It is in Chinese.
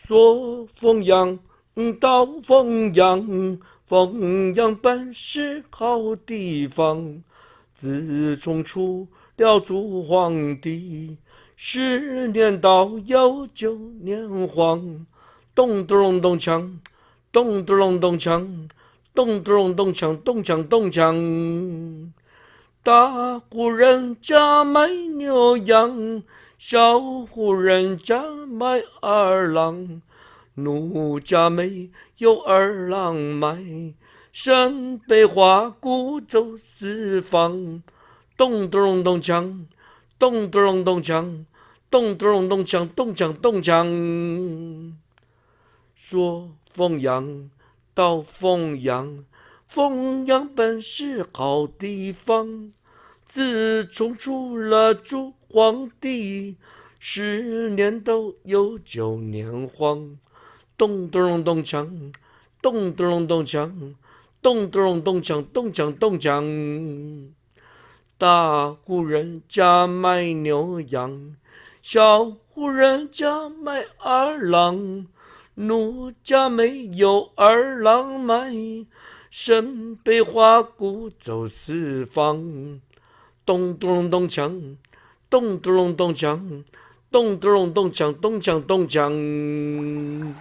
说凤阳到凤阳，凤阳本是好地方。自从出了朱皇帝，10年到有9年荒。咚咚咚锵，咚咚咚锵，咚咚咚锵，咚锵咚锵。大户人家买牛羊，小户人家买二郎。奴家没有二郎买，身背花鼓走四方。咚咚咚锵，咚咚咚锵，咚咚咚锵，咚锵咚锵。说凤阳到凤阳，凤阳本是好地方。自从出了朱皇帝，10年都有9年荒。咚咚咚锵，咚咚咚锵，咚咚咚锵，咚锵咚锵。大户人家买牛羊，小户人家买二郎。奴家没有二郎买，身背花鼓走四方。咚咚咚锵，咚咚咚锵，咚咚咚锵，咚锵咚锵。